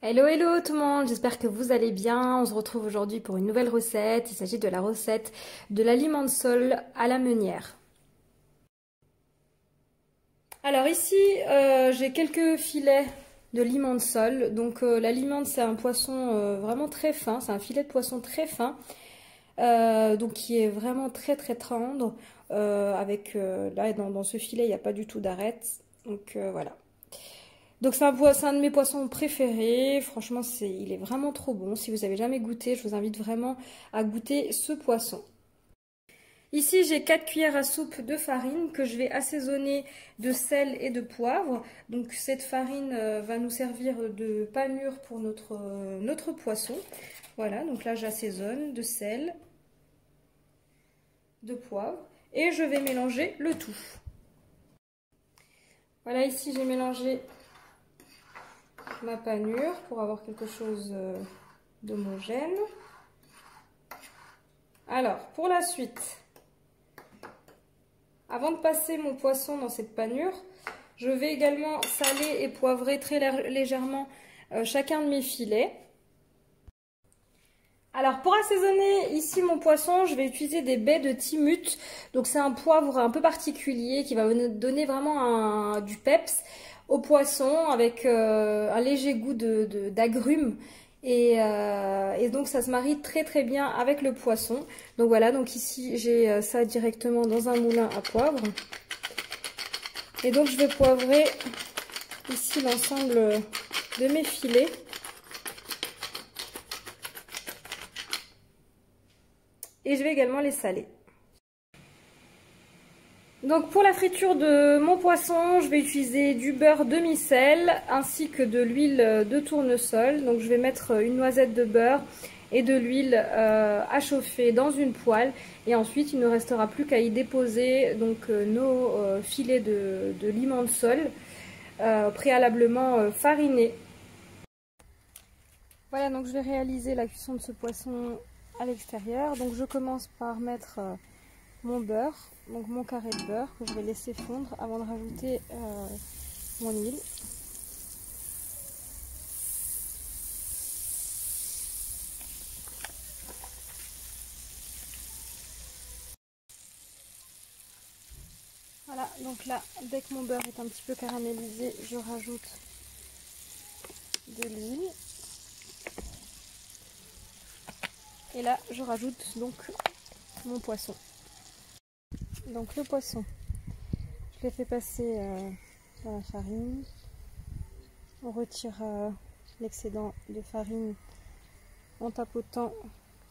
Hello hello tout le monde, j'espère que vous allez bien. On se retrouve aujourd'hui pour une nouvelle recette. Il s'agit de la recette de la limansol à la meunière. Alors ici j'ai quelques filets de limansol. Donc la limande c'est un poisson vraiment très fin, c'est un filet de poisson très fin. Donc qui est vraiment très très tendre. Là dans ce filet il n'y a pas du tout d'arête. Donc voilà. Donc c'est un de mes poissons préférés, franchement il est vraiment trop bon. Si vous avez jamais goûté, je vous invite vraiment à goûter ce poisson. Ici j'ai 4 cuillères à soupe de farine que je vais assaisonner de sel et de poivre. Donc cette farine va nous servir de panure pour notre poisson. Voilà, donc là j'assaisonne de sel, de poivre et je vais mélanger le tout. Voilà, ici j'ai mélangé ma panure pour avoir quelque chose d'homogène. Alors, pour la suite, avant de passer mon poisson dans cette panure, je vais également saler et poivrer très légèrement chacun de mes filets. Alors, pour assaisonner ici mon poisson, je vais utiliser des baies de Timut. Donc, c'est un poivre un peu particulier qui va me donner vraiment du peps au poisson avec un léger goût d'agrumes. Et donc ça se marie très très bien avec le poisson. Donc voilà, donc ici j'ai ça directement dans un moulin à poivre. Et donc je vais poivrer ici l'ensemble de mes filets. Et je vais également les saler. Donc pour la friture de mon poisson, je vais utiliser du beurre demi-sel ainsi que de l'huile de tournesol. Donc je vais mettre une noisette de beurre et de l'huile à chauffer dans une poêle. Et ensuite il ne restera plus qu'à y déposer donc, nos filets de limansol préalablement farinés. Voilà, donc je vais réaliser la cuisson de ce poisson à l'extérieur. Donc je commence par mettre mon beurre, donc mon carré de beurre que je vais laisser fondre avant de rajouter mon huile. Voilà, donc là, dès que mon beurre est un petit peu caramélisé, je rajoute de l'huile. Et là, je rajoute donc mon poisson. Donc le poisson, je l'ai fait passer dans la farine. On retire l'excédent de farine en tapotant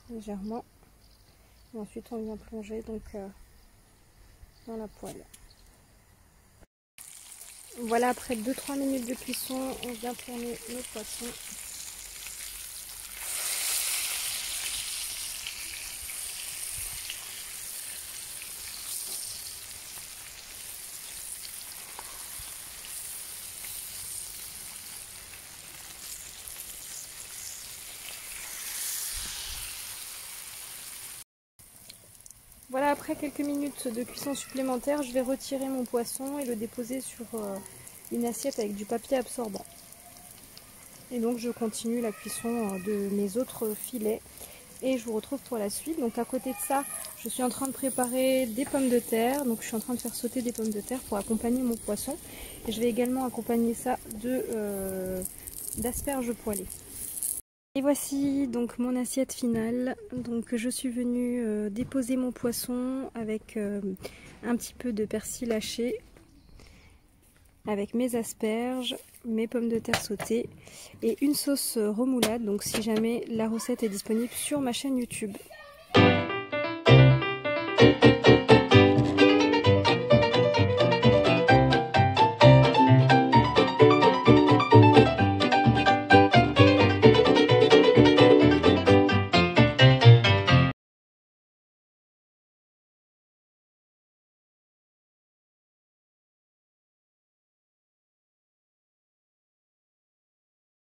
légèrement. Et ensuite, on vient plonger donc dans la poêle. Voilà, après 2-3 minutes de cuisson, on vient tourner nos poissons. Voilà, après quelques minutes de cuisson supplémentaire, je vais retirer mon poisson et le déposer sur une assiette avec du papier absorbant. Et donc je continue la cuisson de mes autres filets et je vous retrouve pour la suite. Donc à côté de ça, je suis en train de préparer des pommes de terre. Donc je suis en train de faire sauter des pommes de terre pour accompagner mon poisson. Et je vais également accompagner ça d'asperges poêlées. Et voici donc mon assiette finale. Donc je suis venue déposer mon poisson avec un petit peu de persil haché, avec mes asperges, mes pommes de terre sautées et une sauce remoulade. Donc si jamais la recette est disponible sur ma chaîne YouTube.